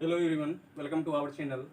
Hello everyone, welcome to our channel.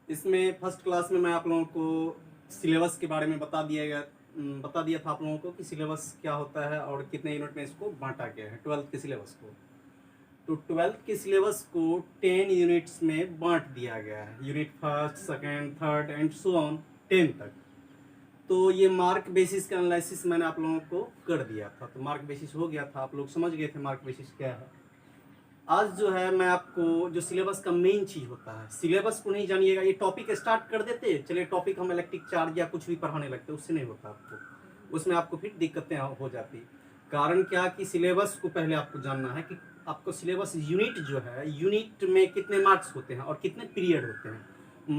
इसमें first class में मैं आप लोगों को सिलेबस के बारे में बता दिया था आप लोगों को कि सिलेबस क्या होता है और कितने यूनिट में इसको बांटा गया है ट्वेल्थ के सिलेबस को। तो ट्वेल्थ के सिलेबस को 10 यूनिट्स में बांट दिया गया है, unit first, second, third and so on 10 तक। तो ये मार्क बेसिस का एनालिसिस मैंने आप लोगों को कर दिया था, तो मार्क बेसिस हो गया था, आप लोग समझ गए थे मार्क बेसिस क्या है। आज जो है मैं आपको जो सिलेबस का मेन चीज होता है, सिलेबस को नहीं जानिएगा, ये टॉपिक स्टार्ट कर देते चलिए टॉपिक हम इलेक्ट्रिक चार्ज या कुछ भी पढ़ाने लगते, उससे नहीं होता आपको, उसमें आपको फिर दिक्कतें हो जाती। कारण क्या कि सिलेबस को पहले आपको जानना है कि आपको सिलेबस यूनिट जो है, यूनिट में कितने मार्क्स होते हैं और कितने पीरियड होते हैं।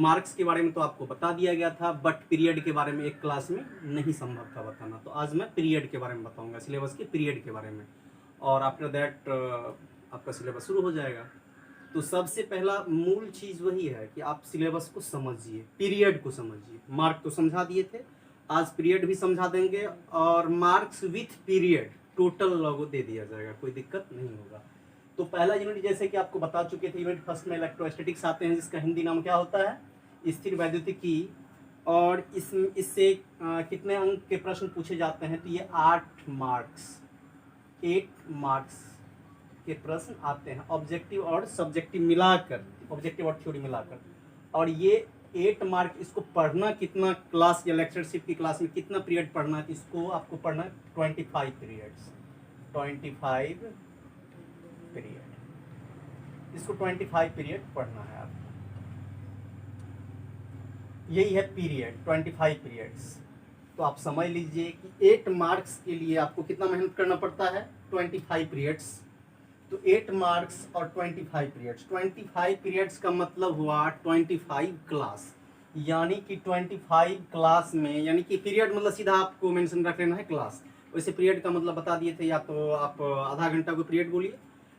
मार्क्स के बारे में तो आपको बता दिया गया था, बट पीरियड के बारे में एक क्लास में नहीं संभव था बताना, तो आज मैं पीरियड के बारे में बताऊंगा, सिलेबस के पीरियड के बारे में, और आफ्टर दैट आपका सिलेबस शुरू हो जाएगा। तो सबसे पहला मूल चीज वही है कि आप सिलेबस को समझिए, पीरियड को समझिए। मार्क तो समझा दिए थे, आज पीरियड भी समझा देंगे और मार्क्स विथ पीरियड टोटल लोगो दे दिया जाएगा, कोई दिक्कत नहीं होगा। तो पहला यूनिट जैसे कि आपको बता चुके थे, यूनिट फर्स्ट में इलेक्ट्रोस्टैटिक्स आते हैं, जिसका हिंदी नाम क्या होता है, स्थिर वैद्युतिकी। और इससे कितने अंक के प्रश्न पूछे जाते हैं, तो ये 8 मार्क्स के प्रश्न आते हैं, ऑब्जेक्टिव और सब्जेक्टिव मिलाकर, ऑब्जेक्टिव और थ्योरी मिलाकर। और ये 8 मार्क, इसको पढ़ना कितना, क्लास या लेक्चरशिप की क्लास में कितना पीरियड पढ़ना है, इसको आपको पढ़ना है 25 पीरियड्स, 25 पीरियड, इसको 25 पीरियड पढ़ना है आपको। यही है पीरियड, 25 पीरियड्स। तो आप समझ लीजिए कि 8 मार्क्स के लिए आपको कितना मेहनत करना पड़ता है, 25 पीरियड्स। तो 8 मार्क्स और 25 पीरियड्स, 25 पीरियड्स का मतलब हुआ 25 क्लास, यानी कि 25 क्लास में, यानी कि पीरियड मतलब सीधा आपको मेंशन रख लेना है क्लास। वैसे पीरियड का मतलब बता दिए थे, या तो आप आधा घंटा को पीरियड बोलिए,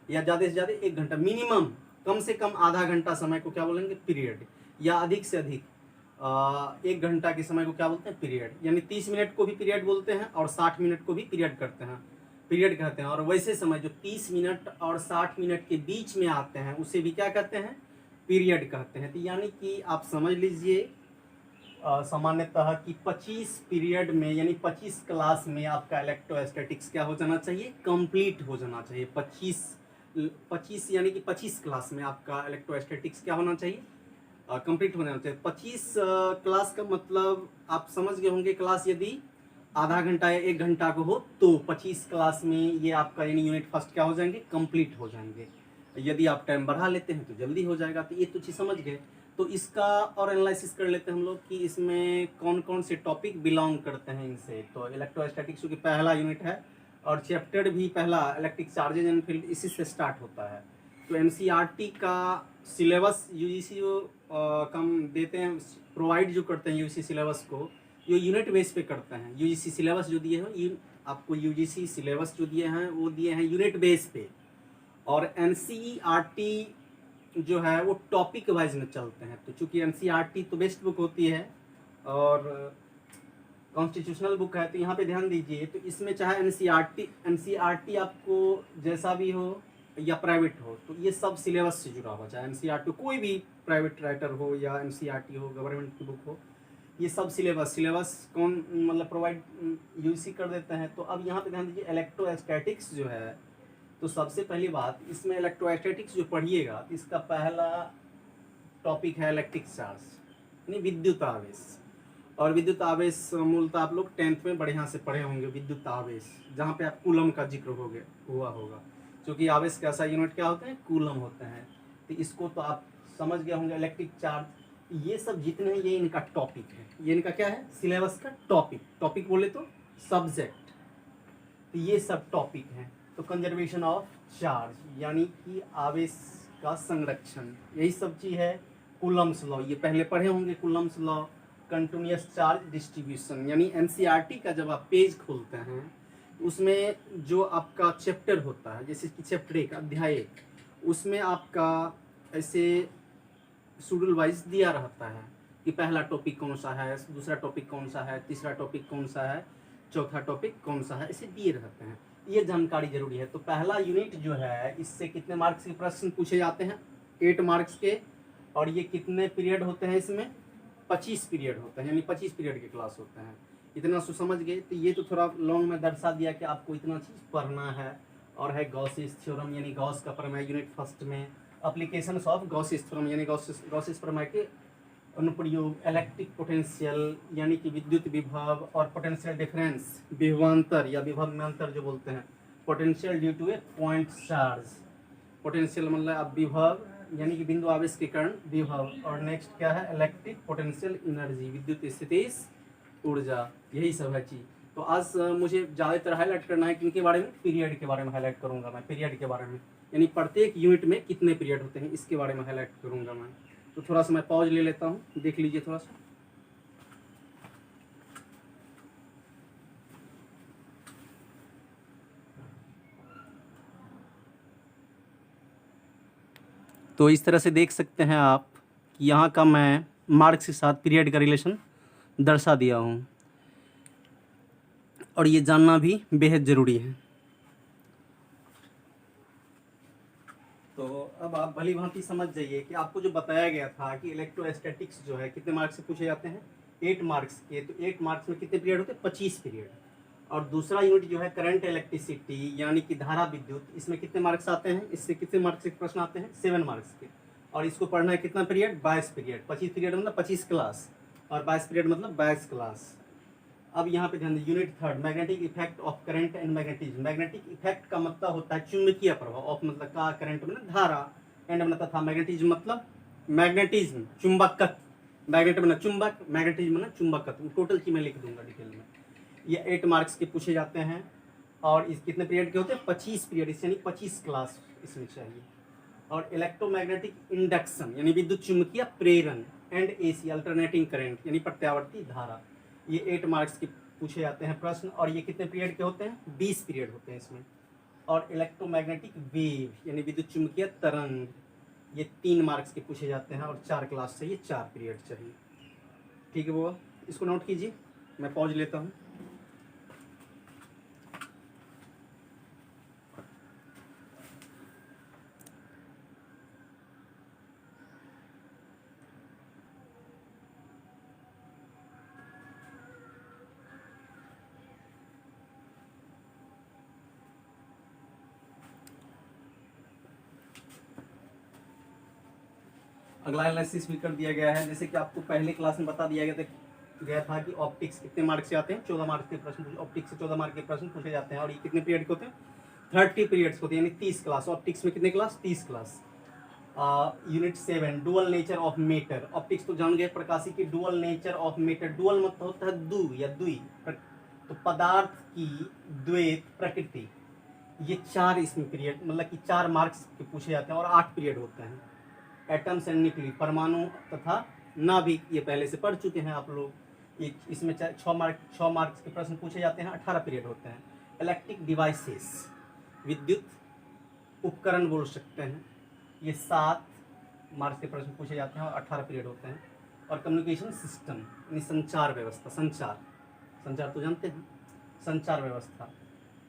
या ज़्यादा से ज़्यादा 1 घंटा, मिनिमम कम से कम आधा घंटा समय को क्या बोलेंगे, पीरियड, या अधिक से अधिक 1 घंटा के समय को क्या बोलते हैं, पीरियड। यानी 30 मिनट को भी पीरियड बोलते हैं और 60 मिनट को भी पीरियड कहते हैं। और वैसे समय जो 30 मिनट और 60 मिनट के बीच में आते हैं उसे भी क्या कहते हैं, पीरियड कहते हैं। तो यानी कि आप समझ लीजिए सामान्यतः कि 25 पीरियड में, यानी 25 क्लास में आपका इलेक्ट्रोस्टैटिक्स क्या हो जाना चाहिए, कंप्लीट हो जाना चाहिए। 25 यानी कि 25 क्लास में आपका इलेक्ट्रोस्टैटिक्स क्या होना चाहिए, कंप्लीट हो जाना चाहिए। 25 क्लास का मतलब आप समझ गए होंगे, क्लास यदि आधा घंटा या 1 घंटा को हो तो 25 क्लास में ये आपका यानी यूनिट फर्स्ट क्या हो जाएंगे, कंप्लीट हो जाएंगे। यदि आप टाइम बढ़ा लेते हैं तो जल्दी हो जाएगा। तो ये तो चीज़ समझ गए। तो इसका और एनालिसिस कर लेते हैं हम लोग कि इसमें कौन कौन से टॉपिक बिलोंग करते हैं इनसे। तो इलेक्ट्रोस्टैटिक्स की पहला यूनिट है और चैप्टर भी पहला इलेक्ट्रिक चार्जेज एंड फील्ड इसी से स्टार्ट होता है। तो एनसीईआरटी का सिलेबस यूजीसी जो कम देते हैं, प्रोवाइड जो करते हैं यूजीसी सिलेबस को, जो यूनिट बेस पे करते हैं। यूजीसी सिलेबस जो दिए हैं, आपको यूजीसी सिलेबस जो दिए हैं वो दिए हैं यूनिट बेस पे, और एनसीईआरटी जो है वो टॉपिक वाइज में चलते हैं। तो चूंकि एनसीईआरटी तो बेस्ट बुक होती है और कॉन्स्टिट्यूशनल बुक है, तो यहाँ पे ध्यान दीजिए। तो इसमें चाहे एनसीईआरटी आपको जैसा भी हो या प्राइवेट हो, तो ये सब सिलेबस से जुड़ा हुआ, चाहे एनसीईआरटी कोई भी प्राइवेट राइटर हो या एनसीईआरटी हो, गवर्नमेंट की बुक हो, ये सब सिलेबस कौन मतलब प्रोवाइड यूजीसी कर देते हैं। तो अब यहाँ पे ध्यान दीजिए, इलेक्ट्रोस्टैटिक्स जो है, तो सबसे पहली बात इसमें इलेक्ट्रोस्टैटिक्स जो पढ़िएगा, इसका पहला टॉपिक है इलेक्ट्रिक चार्ज, यानी विद्युत आवेश। और विद्युत आवेश मूलतः आप लोग 10th में बढ़िया से पढ़े होंगे, विद्युत आवेश, जहाँ पे आप कूलम का जिक्र हुआ होगा, क्योंकि आवेश का ऐसा यूनिट क्या होते हैं, कूलम होते हैं। तो इसको तो आप समझ गए होंगे, इलेक्ट्रिक चार्ज। ये सब जितने हैं ये इनका टॉपिक है, ये इनका क्या है, सिलेबस का टॉपिक बोले तो सब्जेक्ट। तो ये सब टॉपिक हैं। तो कंजर्वेशन ऑफ चार्ज यानी कि आवेश का संरक्षण, यही सब चीज़ है। कूलम्स लॉ, ये पहले पढ़े होंगे Coulomb's law. Continuous charge distribution, यानी एनसीईआरटी का जब आप पेज खोलते हैं उसमें जो आपका चैप्टर होता है, जैसे कि चैप्टर 1 अध्याय 1, उसमें आपका ऐसे शेड्यूल वाइज दिया रहता है कि पहला टॉपिक कौन सा है, दूसरा टॉपिक कौन सा है, तीसरा टॉपिक कौन सा है, चौथा टॉपिक कौन सा है, ऐसे दिए रहते हैं। ये जानकारी जरूरी है। तो पहला यूनिट जो है इससे कितने मार्क्स के प्रश्न पूछे जाते हैं, 8 मार्क्स के, और ये कितने पीरियड होते हैं, इसमें 25 पीरियड होते हैं, यानी 25 पीरियड के क्लास होते हैं। इतना समझ गए। तो ये तो थोड़ा लॉन्ग में दर्शा दिया कि आपको इतना चीज़ पढ़ना है। और है गॉसिस थ्योरम यानी गॉस का प्रमेय यूनिट फर्स्ट में, एप्लीकेशन ऑफ गॉसिस थ्योरम यानी गॉसिस प्रमेय के अनुप्रयोग, इलेक्ट्रिक पोटेंशियल यानी कि विद्युत विभव, और पोटेंशियल डिफरेंस विभवांतर या विभव में अंतर जो बोलते हैं, potential due to a point charge, potential मतलब अब विभव यानी कि बिंदु आवेश के कारण विभव, और नेक्स्ट क्या है इलेक्ट्रिक पोटेंशियल एनर्जी विद्युत स्थितिज ऊर्जा, यही सब है चीज़। तो आज मुझे ज़्यादातर हाईलाइट करना है किनके बारे में, पीरियड के बारे में हाईलाइट करूँगा मैं, पीरियड के बारे में, यानी प्रत्येक यूनिट में कितने पीरियड होते हैं इसके बारे में हाईलाइट करूँगा मैं। तो थोड़ा सा मैं पॉज ले लेता हूँ, देख लीजिए थोड़ा सा। तो इस तरह से देख सकते हैं आप कि यहाँ का मैं मार्क्स के साथ पीरियड का रिलेशन दर्शा दिया हूँ, और ये जानना भी बेहद ज़रूरी है। तो अब आप भली भांति समझ जाइए कि आपको जो बताया गया था कि इलेक्ट्रोस्टैटिक्स जो है कितने मार्क्स से पूछे जाते हैं, 8 मार्क्स के। तो 8 मार्क्स में कितने पीरियड होते हैं, 25 पीरियड। और दूसरा यूनिट जो है करंट इलेक्ट्रिसिटी यानी कि धारा विद्युत, इसमें कितने मार्क्स आते हैं, इससे कितने मार्क्स के प्रश्न आते हैं, 7 मार्क्स के। और इसको पढ़ना है कितना पीरियड, 22 पीरियड। 25 पीरियड मतलब 25 क्लास, और 22 पीरियड मतलब 22 क्लास। अब यहाँ पे ध्यान दीजिए, unit third, magnetic effect of current and magnetism. Magnetic effect का मतलब होता है चुंबकीय प्रभाव, ऑफ मतलब का, करंट मतलब धारा, एंड मतलब था मैग्नेटिज्म मतलब मैग्नेटिज्म चुंबकत्व, मैग्नेट मतलब चुंबक, मैग्नेटिज्म मतलब चुंबकत्व। टोटल चीज मैं लिख दूंगा डिटेल में। ये 8 मार्क्स के पूछे जाते हैं, और इस कितने पीरियड के होते हैं, 25 पीरियड, यानी 25 क्लास इसमें चाहिए। और इलेक्ट्रोमैग्नेटिक इंडक्शन यानी विद्युत चुंबकीय प्रेरण, एंड एसी अल्टरनेटिंग करंट यानी प्रत्यावर्ती धारा, ये 8 मार्क्स के पूछे जाते हैं प्रश्न। और ये कितने पीरियड के होते हैं, 20 पीरियड होते हैं इसमें। और इलेक्ट्रोमैग्नेटिक वेव यानी विद्युत चुंबकीय तरंग, ये 3 मार्क्स के पूछे जाते हैं, और 4 क्लास चाहिए, 4 पीरियड चाहिए। ठीक है वो, इसको नोट कीजिए, मैं पॉज लेता हूँ। अगला एनालिसिस भी कर दिया गया है, जैसे कि आपको पहले क्लास में बता दिया गया था कि ऑप्टिक्स कितने मार्क्स से आते हैं, 14 मार्क्स के प्रश्न, ऑप्टिक्स से 14 मार्क्स के प्रश्न पूछे जाते हैं। और ये कितने पीरियड के होते हैं, 30 पीरियड्स होते हैं, यानी 30 क्लास। ऑप्टिक्स में कितने class, 30 class. Unit 7, dual nature of matter. Optics तो जान गए, प्रकाशी की dual nature of matter. Dual मतलब होता है दू या दुई, तो पदार्थ की द्वैत प्रकृति। ये 4 इसमें पीरियड मतलब कि 4 मार्क्स के पूछे जाते हैं, और 8 पीरियड होते हैं। एटम्स एंड न्यूक्लियस, परमाणु तथा नाभिक, ये पहले से पढ़ चुके हैं आप लोग। ये इसमें 6 मार्क्स के प्रश्न पूछे जाते हैं, 18 पीरियड होते हैं। इलेक्ट्रिक डिवाइसेस, विद्युत उपकरण बोल सकते हैं, ये 7 मार्क्स के प्रश्न पूछे जाते हैं, और 18 पीरियड होते हैं। और कम्युनिकेशन सिस्टम यानी संचार व्यवस्था, संचार तो जानते हैं, संचार व्यवस्था,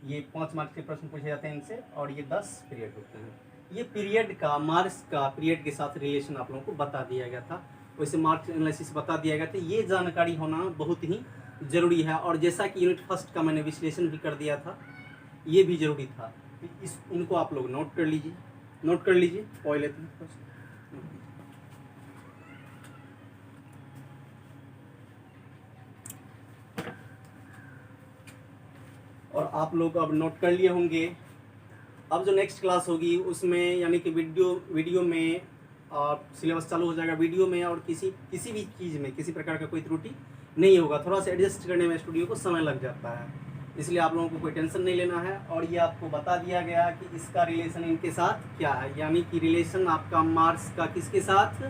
ये 5 मार्क्स के प्रश्न पूछे जाते हैं इनसे, और ये 10 पीरियड होते हैं। ये पीरियड का, मार्क्स का पीरियड के साथ रिलेशन आप लोगों को बता दिया गया था, वैसे मार्क्स एनालिसिस बता दिया गया था। ये जानकारी होना बहुत ही जरूरी है। और जैसा कि यूनिट फर्स्ट का मैंने विश्लेषण भी कर दिया था, ये भी जरूरी था। इनको आप लोग नोट कर लीजिए, पॉइंट लेते हैं। और आप लोग अब नोट कर लिए होंगे। अब जो नेक्स्ट क्लास होगी उसमें यानी कि वीडियो में सिलेबस चालू हो जाएगा वीडियो में, और किसी भी चीज़ में किसी प्रकार का कोई त्रुटि नहीं होगा। थोड़ा सा एडजस्ट करने में स्टूडियो को समय लग जाता है, इसलिए आप लोगों को कोई टेंशन नहीं लेना है। और ये आपको बता दिया गया कि इसका रिलेशन इनके साथ क्या है, यानी कि रिलेशन आपका मार्क्स का किसके साथ,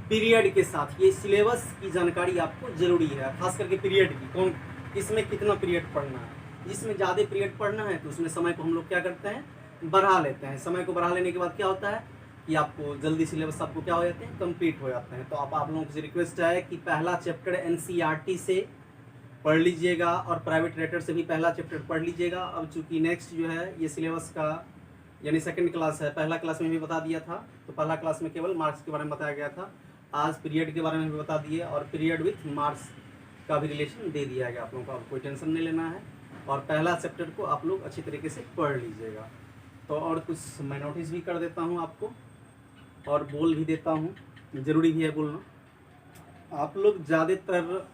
पीरियड के साथ। ये सिलेबस की जानकारी आपको जरूरी है, खास करके पीरियड की, कौन किसमें कितना पीरियड पढ़ना है। जिसमें ज़्यादा पीरियड पढ़ना है तो उसमें समय को हम लोग क्या करते हैं, बढ़ा लेते हैं। समय को बढ़ा लेने के बाद क्या होता है कि आपको जल्दी सिलेबस आपको क्या हो जाते हैं, कंप्लीट हो जाते हैं। तो आप लोगों से रिक्वेस्ट है कि पहला चैप्टर एनसीईआरटी से पढ़ लीजिएगा, और प्राइवेट राइटर से भी पहला चैप्टर पढ़ लीजिएगा। अब चूँकि नेक्स्ट जो है ये सिलेबस का यानी सेकंड क्लास है, पहला क्लास में भी बता दिया था, तो पहला क्लास में केवल मार्क्स के बारे में बताया गया था। आज पीरियड के बारे में भी बता दिए, और पीरियड विथ मार्क्स का भी रिलेशन दे दिया गया आप लोगों को। अब कोई टेंशन नहीं लेना है, और पहला चैप्टर को आप लोग अच्छी तरीके से पढ़ लीजिएगा। तो और कुछ मैं नोटिस भी कर देता हूँ आपको, और बोल भी देता हूँ, ज़रूरी भी है बोलना। आप लोग ज़्यादातर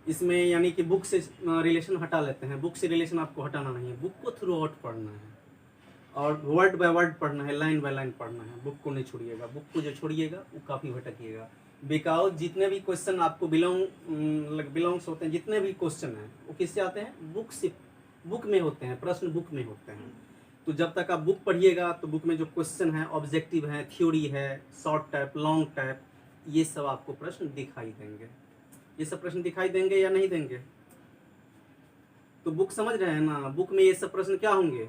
इसमें यानी कि बुक से रिलेशन हटा लेते हैं। बुक से रिलेशन आपको हटाना नहीं है, बुक को थ्रू आउट पढ़ना है, और वर्ड बाय वर्ड पढ़ना है, लाइन बाय लाइन पढ़ना है। बुक को नहीं छोड़िएगा, बुक को जो छोड़िएगा वो काफ़ी भटकिएगा। बिकॉज जितने भी क्वेश्चन आपको बिलोंग्स होते हैं, जितने भी क्वेश्चन हैं वो किससे आते हैं? बुक में होते हैं, प्रश्न बुक में होते हैं। तो जब तक आप बुक पढ़िएगा तो बुक में जो क्वेश्चन है, ऑब्जेक्टिव है, थ्योरी है, शॉर्ट टाइप, लॉन्ग टाइप, ये सब आपको प्रश्न दिखाई देंगे। ये सब प्रश्न दिखाई देंगे या नहीं देंगे? तो बुक समझ रहे हैं ना, बुक में ये सब प्रश्न क्या होंगे?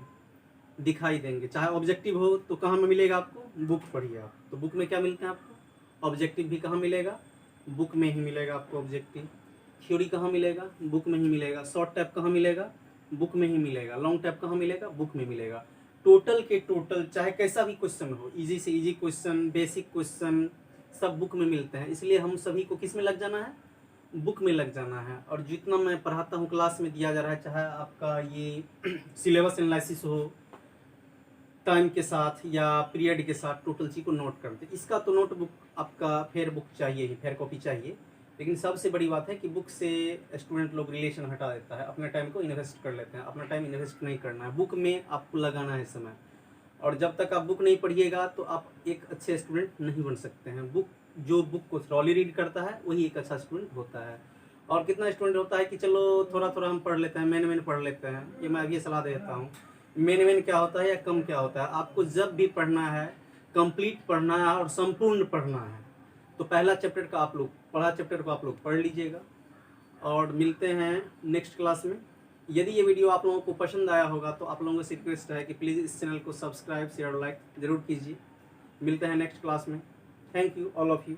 दिखाई देंगे। चाहे ऑब्जेक्टिव हो तो कहाँ में मिलेगा आपको? बुक पढ़िए आप, तो बुक में क्या मिलते हैं आपको? ऑब्जेक्टिव भी कहाँ मिलेगा? बुक में ही मिलेगा आपको ऑब्जेक्टिव। थ्योरी कहाँ मिलेगा? बुक में ही मिलेगा। शॉर्ट टाइप कहाँ मिलेगा? बुक में ही मिलेगा। लॉन्ग टाइप कहाँ मिलेगा? बुक में मिलेगा। टोटल के टोटल चाहे कैसा भी क्वेश्चन हो, इजी से इजी क्वेश्चन, बेसिक क्वेश्चन, सब बुक में मिलते हैं। इसलिए हम सभी को किस में लग जाना है? बुक में लग जाना है। और जितना मैं पढ़ाता हूँ, क्लास में दिया जा रहा है, चाहे आपका ये सिलेबस एनालिसिस हो टाइम के साथ या पीरियड के साथ, टोटल चीज़ को नोट करते। इसका तो नोटबुक आपका फेयर बुक चाहिए ही, फेयर कॉपी चाहिए। लेकिन सबसे बड़ी बात है कि बुक से स्टूडेंट लोग रिलेशन हटा देता है, अपने टाइम को इन्वेस्ट कर लेते हैं। अपना टाइम इन्वेस्ट नहीं करना है, बुक में आपको लगाना है समय। और जब तक आप बुक नहीं पढ़िएगा तो आप एक अच्छे स्टूडेंट नहीं बन सकते हैं। जो बुक को थॉरली रीड करता है वही एक अच्छा स्टूडेंट होता है। और कितना स्टूडेंट होता है कि चलो थोड़ा थोड़ा हम पढ़ लेते हैं, मेन पढ़ लेते हैं। ये मैं अभी सलाह देता हूँ, मेन क्या होता है या कम क्या होता है। आपको जब भी पढ़ना है, कंप्लीट पढ़ना है और संपूर्ण पढ़ना है, तो पहला चैप्टर को आप लोग पढ़ लीजिएगा। और मिलते हैं नेक्स्ट क्लास में। यदि ये वीडियो आप लोगों को पसंद आया होगा तो आप लोगों से रिक्वेस्ट है कि प्लीज़ इस चैनल को सब्सक्राइब, शेयर, लाइक ज़रूर कीजिए। मिलते हैं नेक्स्ट क्लास में। Thank you all of you.